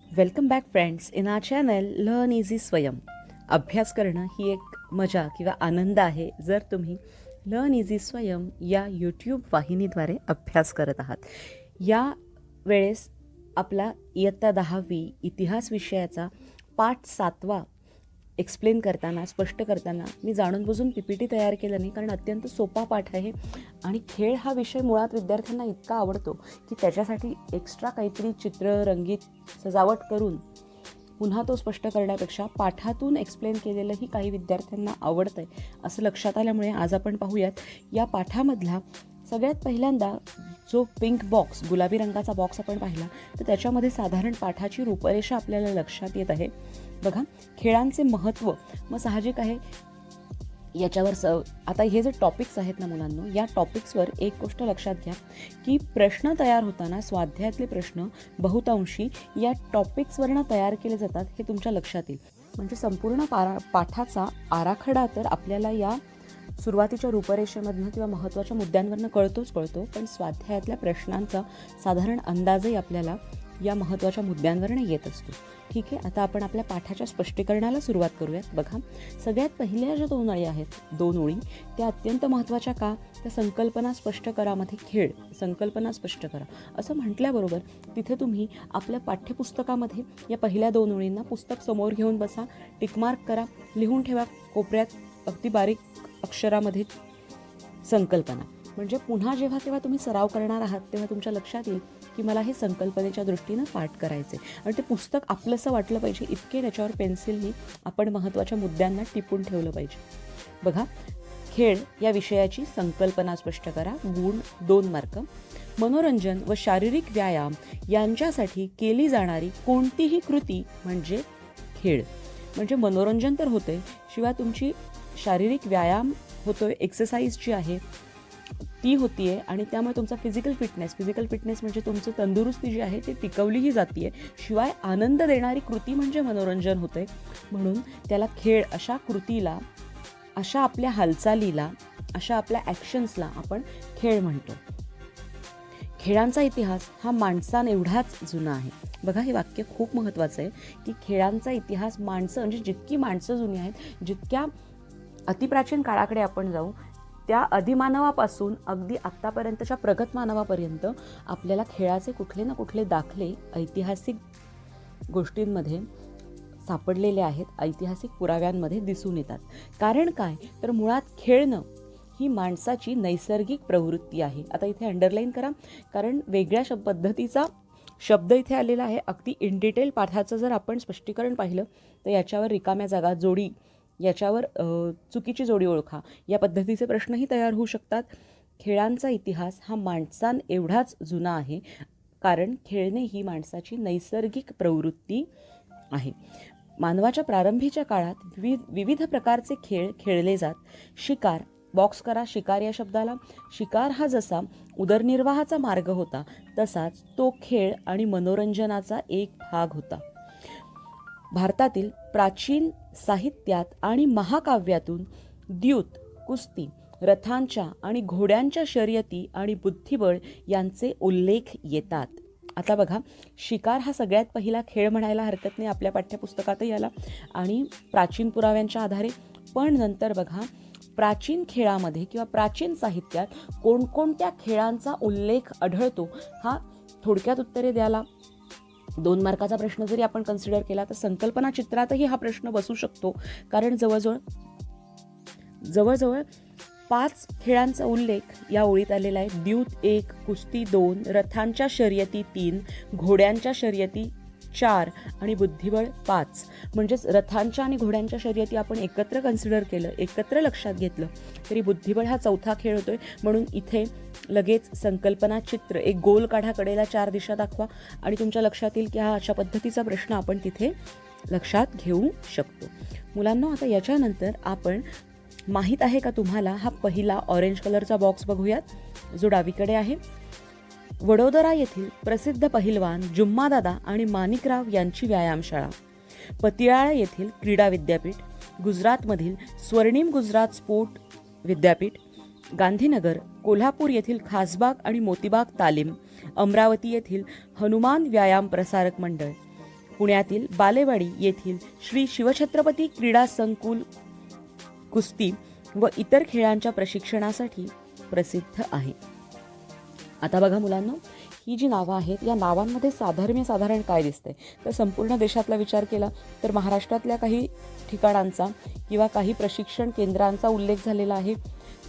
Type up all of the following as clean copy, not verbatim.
Welcome back friends in our channel learn easy स्वयं. अभ्यास करणं ही एक मजा किंवा आनंद आहे जर तुम्ही लर्न इझी स्वयं या यूट्यूब वाहिनीद्वारे अभ्यास करत आहात. या वेळेस आपला इयत्ता 10वी इतिहास विषयाचा पाठ 7वा एक्सप्लेन करताना, स्पष्ट करताना मी जाणून बुजून PPT तयार केलं नाही, कारण अत्यंत सोपा पाठ आहे आणि खेळ हा विषय मुळात विद्यार्थ्यांना इतका आवडतो की त्याच्यासाठी एक्स्ट्रा काहीतरी चित्र, रंगीत सजावट करून पुन्हा तो स्पष्ट करण्यापेक्षा पाठातून एक्सप्लेन केलेलंही काही विद्यार्थ्यांना आवडतं आहे असं लक्षात आल्यामुळे आज आपण पाहूयात या पाठामधला सगळ्यात पहिल्यांदा जो पिंक बॉक्स, गुलाबी रंगाचा बॉक्स आपण पाहिला तर त्याच्यामध्ये साधारण पाठाची रूपरेषा आपल्याला लक्षात येत आहे. बघा, खेळांचे महत्त्व. मग साहजिक आहे याच्यावर आता हे जे टॉपिक्स आहेत ना मुलांनो, या टॉपिक्सवर एक गोष्ट लक्षात घ्या की प्रश्न तयार होताना स्वाध्यायातले प्रश्न बहुतांशी या टॉपिक्सवरनं तयार केले जातात हे तुमच्या लक्षात येईल. म्हणजे संपूर्ण पाठाचा आराखडा तर आपल्याला या सुरुवातीच्या रूपरेषेमधनं किंवा महत्त्वाच्या मुद्द्यांवरनं कळतो, पण स्वाध्यायातल्या प्रश्नांचा साधारण अंदाजही आपल्याला या महत्त्वाच्या मुद्द्यांवरनं येत असतो. ठीक आहे, आता आपण आपल्या पाठाच्या स्पष्टीकरणाला सुरुवात करूयात. बघा, सगळ्यात पहिल्या ज्या 2 ओळी आहेत, 2 ओळी, त्या अत्यंत महत्त्वाच्या का? त्या संकल्पना स्पष्ट करामध्ये खेळ, संकल्पना स्पष्ट करा असं म्हटल्याबरोबर तिथे तुम्ही आपल्या पाठ्यपुस्तकामध्ये या पहिल्या 2 ओळींना पुस्तक समोर घेऊन बसा, टिकमार्क करा, लिहून ठेवा कोपऱ्यात अगदी बारीक अक्षरामध्ये संकल्पना. म्हणजे पुन्हा जेव्हा तुम्ही सराव करणार आहात तेव्हा तुमच्या लक्षात येईल की मला हे संकल्पनेच्या दृष्टीनं पाठ करायचे आणि ते पुस्तक आपलंसं वाटलं पाहिजे इतके त्याच्यावर पेन्सिलनी आपण महत्त्वाच्या मुद्द्यांना टिपून ठेवलं पाहिजे. बघा, खेळ या विषयाची संकल्पना स्पष्ट करा, गुण 2 मार्क. मनोरंजन व शारीरिक व्यायाम यांच्यासाठी केली जाणारी कोणतीही कृती म्हणजे खेळ. म्हणजे मनोरंजन तर होते, शिवाय तुमची शारीरिक व्यायाम होतोय, एक्सरसाइज जी आहे ती होतीये आणि त्यामुळे तुमचा फिजिकल फिटनेस म्हणजे तुमचं तंदुरुस्ती जी आहे ती टिकवलीही जातीये. शिवाय आनंद देणारी कृती म्हणजे मनोरंजन होते. म्हणून त्याला खेळ, अशा कृतीला, अशा आपल्या हालचालीला, अशा आपल्या ॲक्शन्सला आपण खेळ म्हणतो. खेळांचा इतिहास हा माणसांएवढाच जुना आहे. बघा, हे वाक्य खूप महत्त्वाचं आहे की खेळांचा इतिहास माणसं, म्हणजे जितकी माणसं जुनी आहेत, जितक्या अतिप्राचीन काळाकडे आपण जाऊ, त्या अधिमानवापासून अगदी आत्तापर्यंतच्या प्रगत मानवापर्यंत आपल्याला खेळाचे कुठले ना कुठले दाखले ऐतिहासिक गोष्टींमध्ये सापडलेले आहेत, ऐतिहासिक पुराव्यांमध्ये दिसून येतात. कारण काय, तर मुळात खेळणं ही माणसाची नैसर्गिक प्रवृत्ती आहे. आता इथे अंडरलाईन करा, कारण वेगळ्या पद्धतीचा शब्द इथे आलेला आहे. अगदी इन डिटेल पाठाचं जर आपण स्पष्टीकरण पाहिलं तर याच्यावर रिकाम्या जागा, जोडी, याच्यावर चुकीची जोडी ओळखा, या पद्धतीचे प्रश्नही तयार होऊ शकतात. खेळांचा इतिहास हा माणसांएवढाच जुना आहे, कारण खेळणे ही माणसाची नैसर्गिक प्रवृत्ती आहे. मानवाच्या प्रारंभीच्या काळात विविध प्रकारचे खेळ खेळले जात. शिकार, बॉक्स करा शिकार या शब्दाला. शिकार हा जसा उदरनिर्वाहाचा मार्ग होता तसाच तो खेळ आणि मनोरंजनाचा एक भाग होता. भारतातील प्राचीन साहित्यात आणि महाकाव्यातून द्यूत, कुस्ती, रथांच्या आणि घोड्यांच्या शर्यती आणि बुद्धिबळ यांचे उल्लेख येतात. आता बघा, शिकार हा सगळ्यात पहिला खेळ म्हणायला हरकत नाही आपल्या पाठ्यपुस्तकातही आला आणि प्राचीन पुराव्यांच्या आधारे. पण नंतर बघा, प्राचीन खेळामध्ये किंवा प्राचीन साहित्यात कोणकोणत्या खेळांचा उल्लेख आढळतो, हा थोडक्यात उत्तरे द्यायला 2 मार्काचा प्रश्न जरी आपण कन्सिडर केला तर संकल्पना चित्रातही हा प्रश्न बसू शकतो. कारण जवळजवळ 5 खेळांचा उल्लेख या ओळीत आलेला आहे. द्यूत 1, कुस्ती 2, रथांच्या शर्यती 3, घोड्यांच्या शर्यती 4 आणि बुद्धिबळ 5. म्हणजेच रथांच्या आणि घोड्यांच्या शर्यती आपण एकत्र कन्सिडर केलं, एकत्र लक्षात घेतलं तरी बुद्धिबळ हा 4था खेळ होतोय. म्हणून इथे लगेच संकल्पना चित्र, एक गोल काढा, कडेला 4 दिशा दाखवा आणि तुमच्या लक्षात येईल की हा अशा पद्धतीचा प्रश्न आपण तिथे लक्षात घेऊ शकतो. मुलांना आता याच्यानंतर आपण, माहीत आहे का तुम्हाला, हा पहिला ऑरेंज कलरचा बॉक्स बघूयात जो डावीकडे आहे. वडोदरा येथील प्रसिद्ध पहिलवान जुम्मादादा आणि माणिकराव यांची व्यायामशाळा, पतियाळा येथील क्रीडा विद्यापीठ, गुजरातमधील स्वर्णिम गुजरात स्पोर्ट विद्यापीठ, गांधीनगर, कोल्हापूर येथील खासबाग आणि मोतीबाग तालीम, अमरावती येथील हनुमान व्यायाम प्रसारक मंडळ, पुण्यातील बालेवाडी येथील श्री शिवछत्रपती क्रीडा संकुल कुस्ती व इतर खेळांच्या प्रशिक्षणासाठी प्रसिद्ध आहे. आता बघा मुलांनो, ही जी नावं आहेत या नावांमध्ये साधारण काय दिसतंय, तर संपूर्ण देशातला विचार केला तर महाराष्ट्रातल्या काही ठिकाणांचा किंवा काही प्रशिक्षण केंद्रांचा उल्लेख झालेला आहे.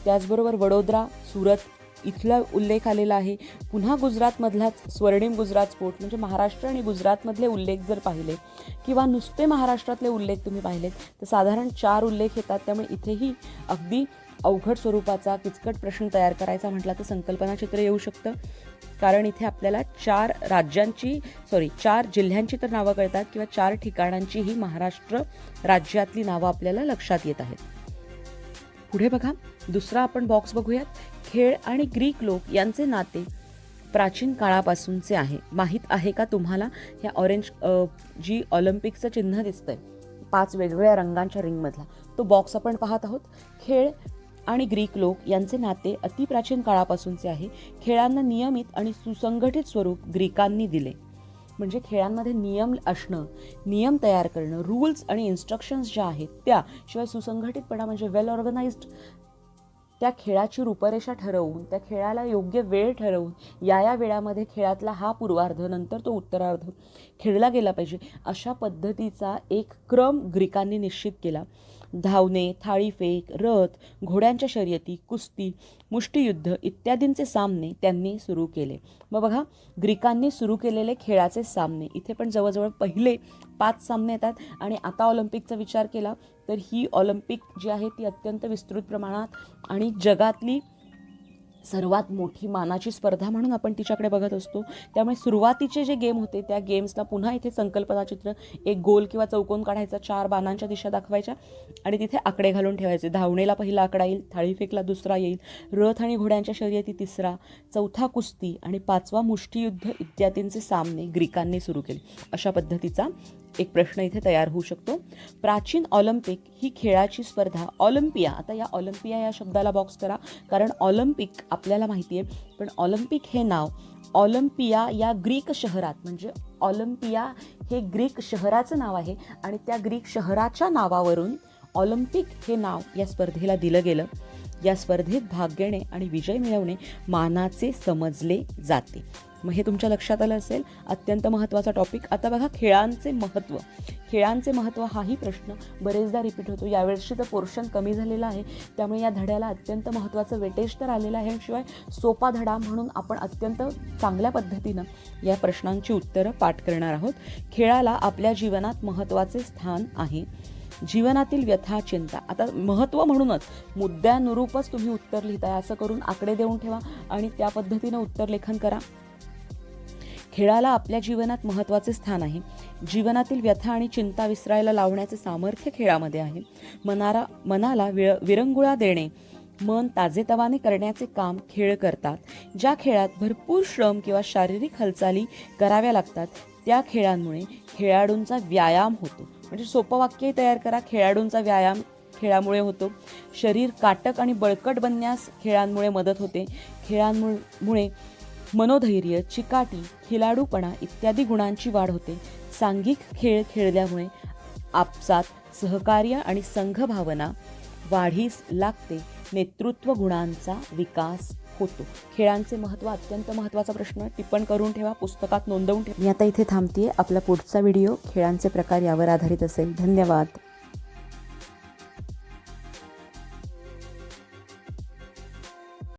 त्याचबरोबर वडोदरा, सुरत इथला उल्लेख आलेला आहे. पुन्हा गुजरातमधलाच स्वर्णिम गुजरात स्पोर्ट म्हणजे महाराष्ट्र आणि गुजरातमधले उल्लेख जर पाहिले किंवा नुसते महाराष्ट्रातले उल्लेख तुम्ही पाहिलेत तर साधारण 4 उल्लेख येतात. त्यामुळे इथेही अगदी अवघड स्वरूपाचा किचकट प्रश्न तयार करायचा म्हटला तर संकल्पना चित्र येऊ शकतं. कारण इथे आपल्याला 4 जिल्ह्यांची तर नावं कळतात किंवा 4 ठिकाणांचीही महाराष्ट्र राज्यातली नावं आपल्याला लक्षात येत आहेत. पुढे बघा, दुसरा आपण बॉक्स बघूयात. खेळ आणि ग्रीक लोक यांचे नाते प्राचीन काळापासूनचे आहे. माहीत आहे का तुम्हाला? ह्या ऑरेंज जी ऑलिम्पिकचं चिन्ह दिसतंय 5 वेगवेगळ्या रंगांच्या रिंगमधला तो बॉक्स आपण पाहत आहोत. खेळ आणि ग्रीक लोक यांचे नाते अतिप्राचीन काळापासूनचे आहे. खेळांना नियमित आणि सुसंघटित स्वरूप ग्रीकांनी दिले. म्हणजे खेळांमध्ये नियम असणं, नियम तयार करणं, रूल्स आणि इन्स्ट्रक्शन्स ज्या आहेत त्या, शिवाय सुसंघटितपणा म्हणजे वेल ऑर्गनाइज्ड त्या खेळाची रूपरेषा ठरवून, त्या खेळाला योग्य वेळ ठरवून, या वेळामध्ये खेळातला हा पूर्वार्ध नंतर तो उत्तरार्ध खेळला गेला पाहिजे अशा पद्धतीचा एक क्रम ग्रीकांनी निश्चित केला. धावणे, थाळीफेक, रथ, घोड्यांच्या शर्यती, कुस्ती, मुष्टियुद्ध इत्यादींचे सामने त्यांनी सुरू केले. मग बघा, ग्रीकांनी सुरू केलेले खेळाचे सामने इथे पण जवळजवळ पहिले 5 सामने येतात. आणि आता ऑलिम्पिकचा विचार केला तर ही ऑलिम्पिक जी आहे ती अत्यंत विस्तृत प्रमाणात आणि जगातली सर्वात मोठी मानाची स्पर्धा म्हणून आपण तिच्याकडे बघत असतो. त्यामुळे सुरुवातीचे जे गेम होते त्या गेम्सला पुन्हा इथे संकल्पना चित्र, एक गोल किंवा चौकोन काढायचा, 4 बाणांच्या दिशा दाखवायच्या आणि तिथे आकडे घालून ठेवायचे. धावणेला पहिला आकडा येईल, थाळीफेकला दुसरा येईल, रथ आणि घोड्यांच्या शर्यती तिसरा, चौथा कुस्ती आणि 5वा मुष्टियुद्ध इत्यादींचे सामने ग्रीकांनी सुरू केले. अशा पद्धतीचा एक प्रश्न इथे तयार होऊ शकतो. प्राचीन ऑलिम्पिक ही खेळाची स्पर्धा, ऑलिम्पिया, आता या ऑलिम्पिया या शब्दाला बॉक्स करा कारण ऑलिम्पिक आपल्याला माहिती आहे, पण ऑलिम्पिक हे नाव ऑलिम्पिया या ग्रीक शहरात, म्हणजे ऑलिम्पिया हे ग्रीक शहराचं नाव आहे आणि त्या ग्रीक शहराच्या नावावरून ऑलिम्पिक हे नाव या स्पर्धेला दिलं गेलं. या स्पर्धेत भाग घेणे आणि विजय मिळवणे मानाचे समजले जाते. मग हे तुमच्या लक्षात आलं असेल, अत्यंत महत्त्वाचा टॉपिक. आता बघा, खेळांचे महत्त्व हाही प्रश्न बरेचदा रिपीट होतो. यावेळेसची तर पोर्शन कमी झालेला आहे, त्यामुळे या धड्याला अत्यंत महत्त्वाचं वेटेज तर आलेलं आहे. शिवाय सोपा धडा म्हणून आपण अत्यंत चांगल्या पद्धतीनं या प्रश्नांची उत्तरं पाठ करणार आहोत. खेळाला आपल्या जीवनात महत्त्वाचे स्थान आहे. जीवनातील व्यथा, चिंता, आता महत्त्व म्हणूनच मुद्द्यानुरूपच तुम्ही उत्तर लिहिताय असं करून आकडे देऊन ठेवा आणि त्या पद्धतीनं उत्तर लेखन करा. खेळाला आपल्या जीवनात महत्त्वाचे स्थान आहे. जीवनातील व्यथा आणि चिंता विसरायला लावण्याचे सामर्थ्य खेळामध्ये आहे. मनाला विरंगुळा देणे, मन ताजेतवाने करण्याचे काम खेळ करतात. ज्या खेळात भरपूर श्रम किंवा शारीरिक हालचाली कराव्या लागतात त्या खेळांमुळे खेळाडूंचा व्यायाम होतो. म्हणजे सोपं वाक्यही तयार करा, खेळाडूंचा व्यायाम खेळामुळे होतो. शरीर काटक आणि बळकट बनण्यास खेळांमुळे मदत होते. खेळांमुळे मनोधैर्य, चिकाटी, खिलाडूपणा इत्यादी गुणांची वाढ होते. सांघिक खेळ खेळल्यामुळे आपसात सहकार्य आणि संघभावना वाढीस लागते. नेतृत्व गुणांचा विकास होतो. खेळांचे महत्त्व अत्यंत महत्त्वाचा प्रश्न टिप्पण करून ठेवा, पुस्तकात नोंदवून ठेवा. मी आता इथे थांबतेय. आपला पुढचा व्हिडिओ खेळांचे प्रकार यावर आधारित असेल. धन्यवाद.